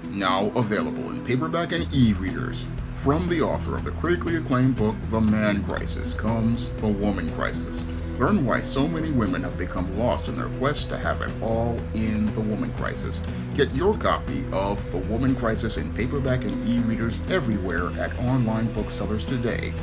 Now available in paperback and e-readers. From the author of the critically acclaimed book The Man Crisis comes The Woman Crisis. Learn why so many women have become lost in their quest to have it all in The Woman Crisis. Get your copy of The Woman Crisis in paperback and e-readers everywhere at online booksellers today.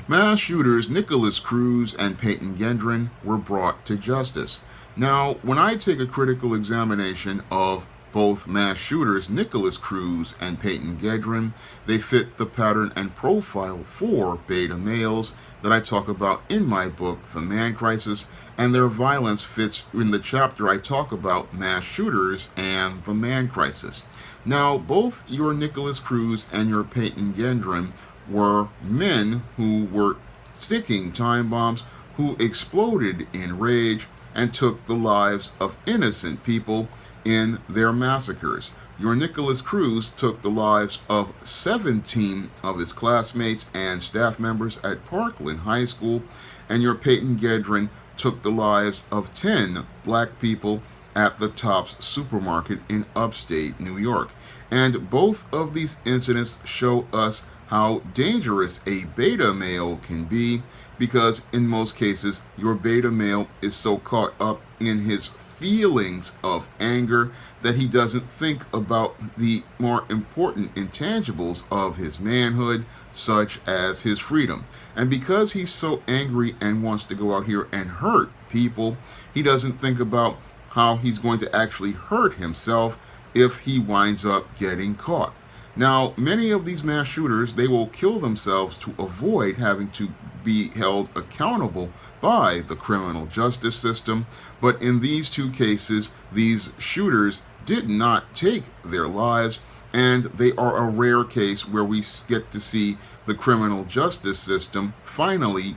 Mass shooters Nicholas Cruz and Payton Gendron were brought to justice. Now, when I take a critical examination of both mass shooters Nicholas Cruz and Payton Gendron, they fit the pattern and profile for beta males that I talk about in my book, The Man Crisis, and their violence fits in the chapter I talk about mass shooters and the Man Crisis. Now, both your Nicholas Cruz and your Payton Gendron were men who were sticking time bombs, who exploded in rage and took the lives of innocent people in their massacres. Your Nicholas Cruz took the lives of 17 of his classmates and staff members at Parkland High School, and your Payton Gendron took the lives of 10 black people at the Tops supermarket in upstate New York. And both of these incidents show us how dangerous a beta male can be, because in most cases your beta male is so caught up in his feelings of anger that he doesn't think about the more important intangibles of his manhood, such as his freedom. And because he's so angry and wants to go out here and hurt people, he doesn't think about how he's going to actually hurt himself if he winds up getting caught. Now, many of these mass shooters, they will kill themselves to avoid having to be held accountable by the criminal justice system. But in these two cases, these shooters did not take their lives, and they are a rare case where we get to see the criminal justice system finally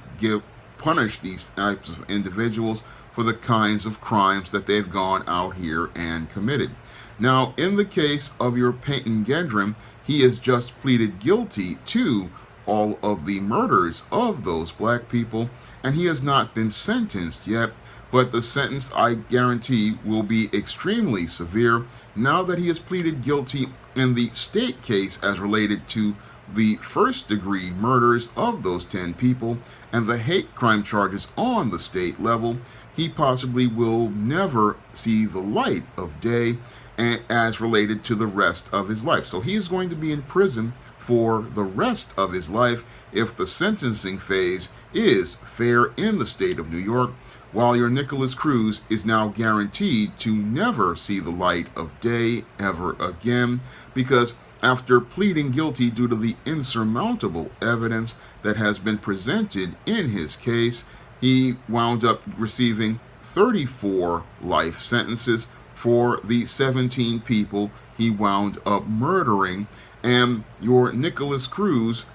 punish these types of individuals for the kinds of crimes that they've gone out here and committed. Now, in the case of your Payton Gendron, he has just pleaded guilty to all of the murders of those black people, and he has not been sentenced yet, but the sentence, I guarantee, will be extremely severe now that he has pleaded guilty in the state case as related to the first-degree murders of those 10 people and the hate crime charges on the state level. He possibly will never see the light of day as related to the rest of his life. So he is going to be in prison for the rest of his life if the sentencing phase is fair in the state of New York, while your Nicholas Cruz is now guaranteed to never see the light of day ever again, because after pleading guilty due to the insurmountable evidence that has been presented in his case, he wound up receiving 34 life sentences for the 17 people he wound up murdering. And your Nicholas Cruz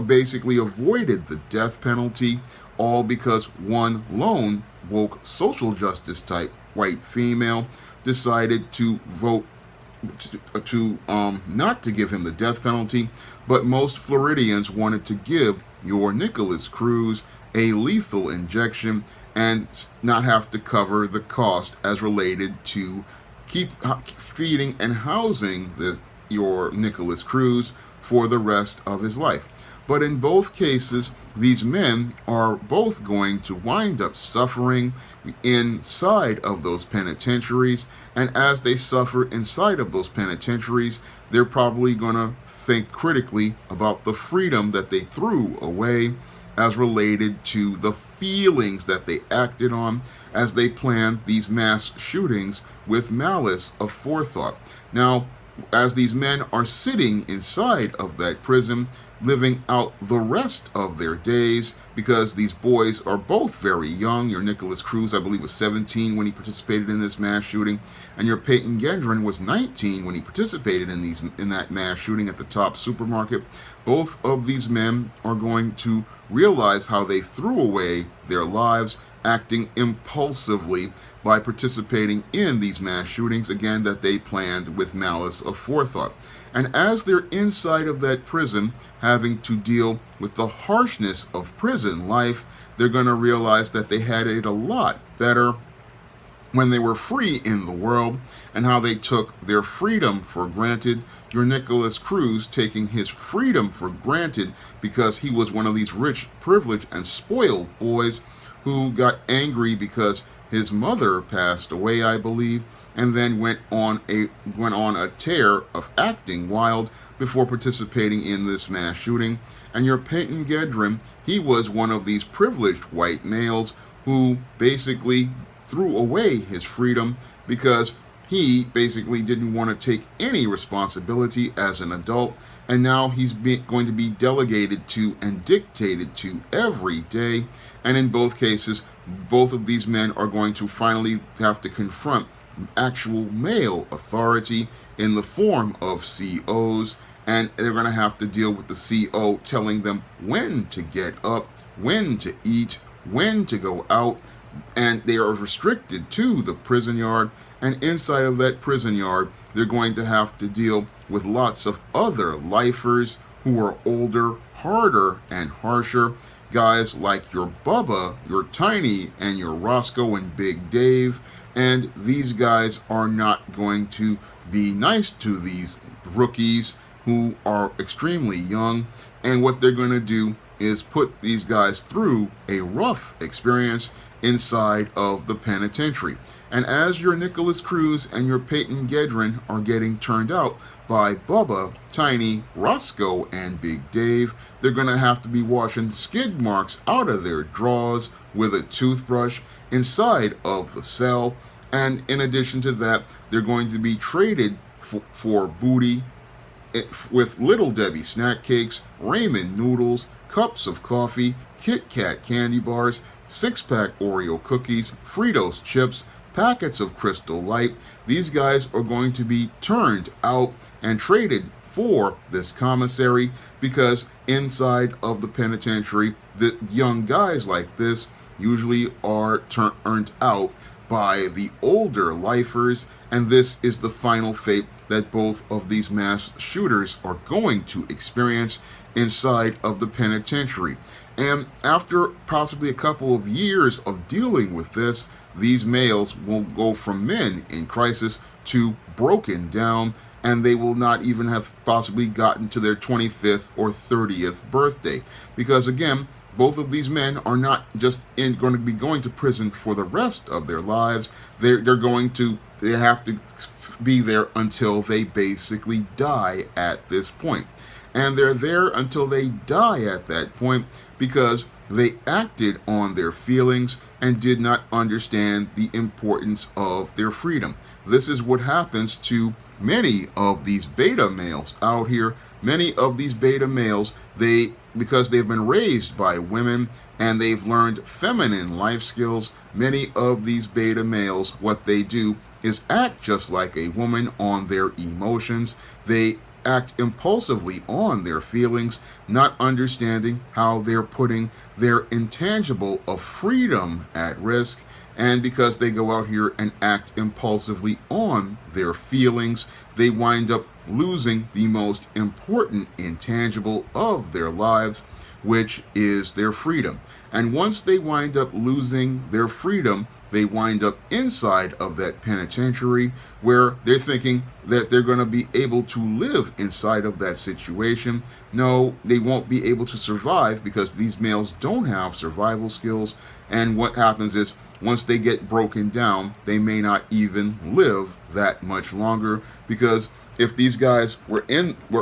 basically avoided the death penalty, all because one lone woke social justice type white female decided to vote to not to give him the death penalty, but most Floridians wanted to give your Nicholas Cruz a lethal injection and not have to cover the cost as related to keep feeding and housing your Nicholas Cruz for the rest of his life. But in both cases, these men are both going to wind up suffering inside of those penitentiaries, and as they suffer inside of those penitentiaries, they're probably going to think critically about the freedom that they threw away as related to the feelings that they acted on as they planned these mass shootings with malice aforethought. Now, as these men are sitting inside of that prison, living out the rest of their days, because these boys are both very young. Your Nicholas Cruz, I believe, was 17 when he participated in this mass shooting, and your Payton Gendron was 19 when he participated in that mass shooting at the Top supermarket. Both of these men are going to realize how they threw away their lives acting impulsively by participating in these mass shootings, again, that they planned with malice aforethought. And as they're inside of that prison, having to deal with the harshness of prison life, they're going to realize that they had it a lot better when they were free in the world, and how they took their freedom for granted. Your Nicholas Cruz taking his freedom for granted because he was one of these rich, privileged, and spoiled boys who got angry because his mother passed away, I believe, and then went on a tear of acting wild before participating in this mass shooting. And your Payton Gendron, he was one of these privileged white males who basically threw away his freedom because he basically didn't want to take any responsibility as an adult, and now he's going to be delegated to and dictated to every day. And in both cases, both of these men are going to finally have to confront actual male authority in the form of COs, and they're going to have to deal with the CO telling them when to get up, when to eat, when to go out, and they are restricted to the prison yard. And inside of that prison yard, they're going to have to deal with lots of other lifers who are older, harder, and harsher. Guys like your Bubba, your Tiny, and your Roscoe and Big Dave. And these guys are not going to be nice to these rookies who are extremely young. And what they're going to do is put these guys through a rough experience inside of the penitentiary. And as your Nicholas Cruz and your Payton Gendron are getting turned out by Bubba, Tiny, Roscoe, and Big Dave, they're going to have to be washing skid marks out of their drawers with a toothbrush inside of the cell. And in addition to that, they're going to be traded for booty with Little Debbie snack cakes, ramen noodles, cups of coffee, Kit Kat candy bars, 6-pack Oreo cookies, Fritos chips, packets of Crystal Light. These guys are going to be turned out and traded for this commissary, because inside of the penitentiary, the young guys like this usually are turned out by the older lifers, and this is the final fate that both of these mass shooters are going to experience inside of the penitentiary. And after possibly a couple of years of dealing with this, these males will go from men in crisis to broken down, and they will not even have possibly gotten to their 25th or 30th birthday. Because again, both of these men are not just going to be going to prison for the rest of their lives. They have to be there until they basically die at this point. And they're there until they die at that point because they acted on their feelings and did not understand the importance of their freedom. This is what happens to many of these beta males out here. Many of these beta males, because they've been raised by women and they've learned feminine life skills, many of these beta males, what they do is act just like a woman on their emotions. They act impulsively on their feelings, not understanding how they're putting their intangible of freedom at risk. And because they go out here and act impulsively on their feelings, they wind up losing the most important intangible of their lives, which is their freedom. And once they wind up losing their freedom, they wind up inside of that penitentiary where they're thinking that they're going to be able to live inside of that situation. No, they won't be able to survive because these males don't have survival skills. And what happens is, once they get broken down, they may not even live that much longer, because if these guys were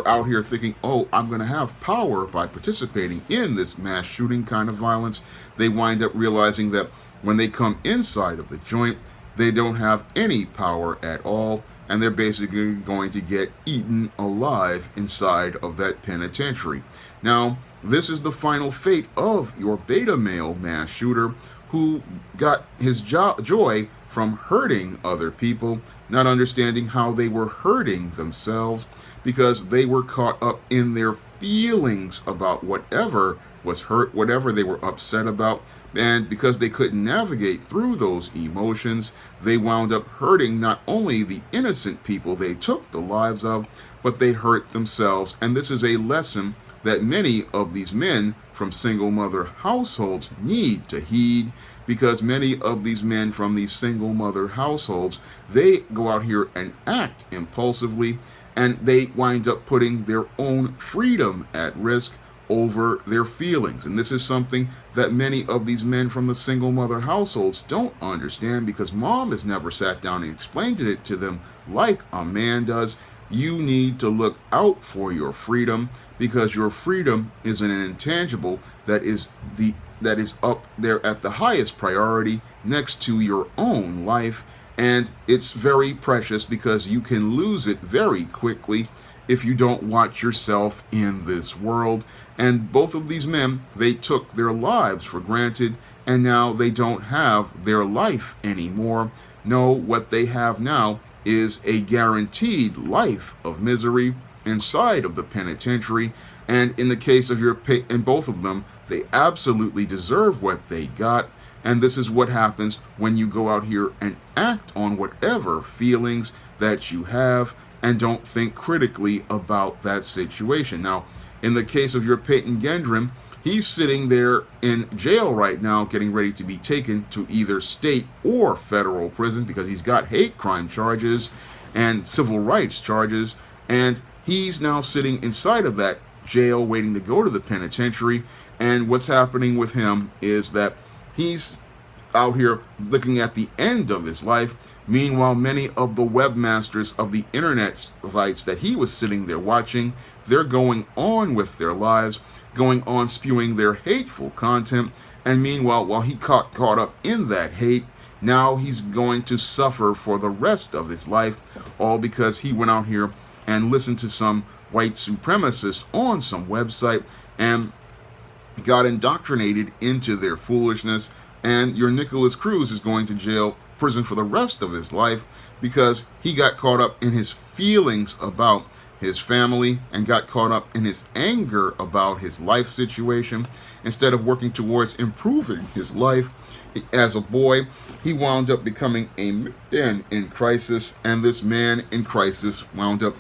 out here thinking, oh, I'm going to have power by participating in this mass shooting kind of violence, they wind up realizing that when they come inside of the joint, they don't have any power at all, and they're basically going to get eaten alive inside of that penitentiary. Now, this is the final fate of your beta male mass shooter, who got his joy from hurting other people, not understanding how they were hurting themselves, because they were caught up in their feelings about whatever was hurt, whatever they were upset about. And because they couldn't navigate through those emotions, they wound up hurting not only the innocent people they took the lives of, but they hurt themselves. And this is a lesson that many of these men from single mother households need to heed, because many of these men from these single mother households, they go out here and act impulsively, and they wind up putting their own freedom at risk over their feelings. And this is something that many of these men from the single mother households don't understand, because mom has never sat down and explained it to them like a man does. You need to look out for your freedom, because your freedom is an intangible that is up there at the highest priority next to your own life, and it's very precious because you can lose it very quickly if you don't watch yourself in this world. And both of these men, they took their lives for granted, and now they don't have their life anymore. No, what they have now is a guaranteed life of misery inside of the penitentiary. And in the case of in both of them, they absolutely deserve what they got. And this is what happens when you go out here and act on whatever feelings that you have and don't think critically about that situation. Now, in the case of your Payton Gendron, he's sitting there in jail right now, getting ready to be taken to either state or federal prison, because he's got hate crime charges and civil rights charges, and he's now sitting inside of that jail waiting to go to the penitentiary. And what's happening with him is that he's out here looking at the end of his life. Meanwhile, many of the webmasters of the internet sites that he was sitting there watching, they're going on with their lives, going on spewing their hateful content. And meanwhile, while he got caught up in that hate, now he's going to suffer for the rest of his life, all because he went out here and listened to some white supremacists on some website and got indoctrinated into their foolishness. And your Nicholas Cruz is going to prison for the rest of his life, because he got caught up in his feelings about his family and got caught up in his anger about his life situation. Instead of working towards improving his life as a boy, he wound up becoming a man in crisis, and this man in crisis wound up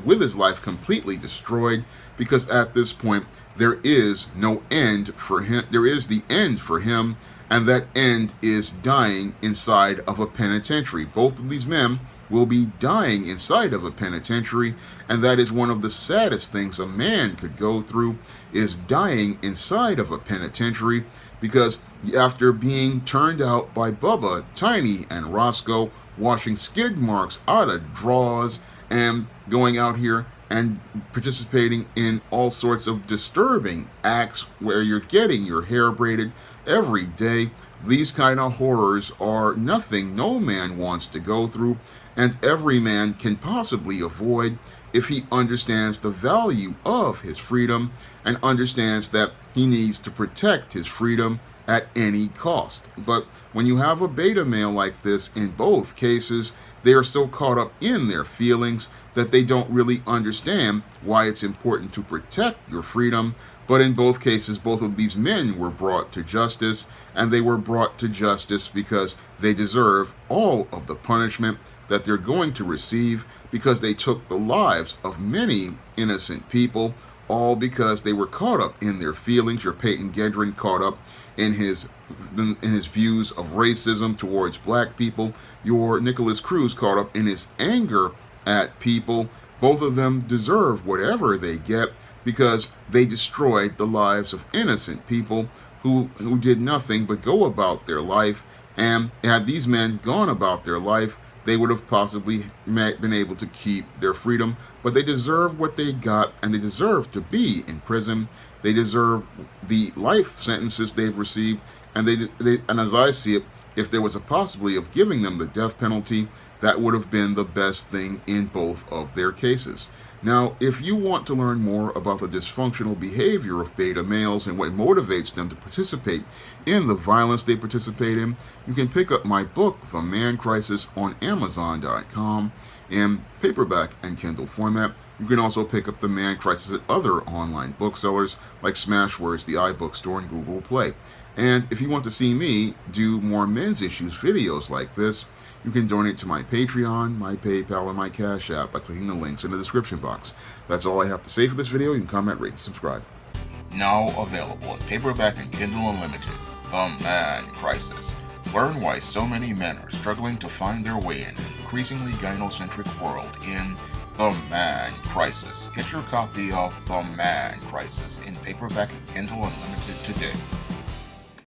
with his life completely destroyed, because at this point there is no end for him. There is the end for him, and that end is dying inside of a penitentiary. Both of these men will be dying inside of a penitentiary, and that is one of the saddest things a man could go through, is dying inside of a penitentiary, because after being turned out by Bubba, Tiny, and Roscoe, washing skid marks out of drawers, and going out here and participating in all sorts of disturbing acts where you're getting your hair braided every day, these kind of horrors are nothing no man wants to go through, and every man can possibly avoid if he understands the value of his freedom and understands that he needs to protect his freedom at any cost. But when you have a beta male like this, in both cases, they are so caught up in their feelings that they don't really understand why it's important to protect your freedom. But in both cases, both of these men were brought to justice, and they were brought to justice because they deserve all of the punishment that they're going to receive, because they took the lives of many innocent people, all because they were caught up in their feelings. Your Payton Gendron caught up in his views of racism towards black people. Your Nicholas Cruz caught up in his anger at people. Both of them deserve whatever they get, because they destroyed the lives of innocent people who did nothing but go about their life. And had these men gone about their life, they would have possibly been able to keep their freedom. But they deserve what they got, and they deserve to be in prison. They deserve the life sentences they've received, and and as I see it, if there was a possibility of giving them the death penalty, that would have been the best thing in both of their cases. Now, if you want to learn more about the dysfunctional behavior of beta males and what motivates them to participate in the violence they participate in, you can pick up my book, The Man Crisis, on Amazon.com in paperback and Kindle format. You can also pick up The Man Crisis at other online booksellers like Smashwords, the iBookstore, and Google Play. And if you want to see me do more men's issues videos like this, you can donate to my Patreon, my PayPal, and my Cash App by clicking the links in the description box. That's all I have to say for this video. You can comment, rate, and subscribe. Now available in paperback and Kindle Unlimited. The Man Crisis. Learn why so many men are struggling to find their way in an increasingly gynocentric world in The Man Crisis. Get your copy of The Man Crisis in paperback and Kindle Unlimited today.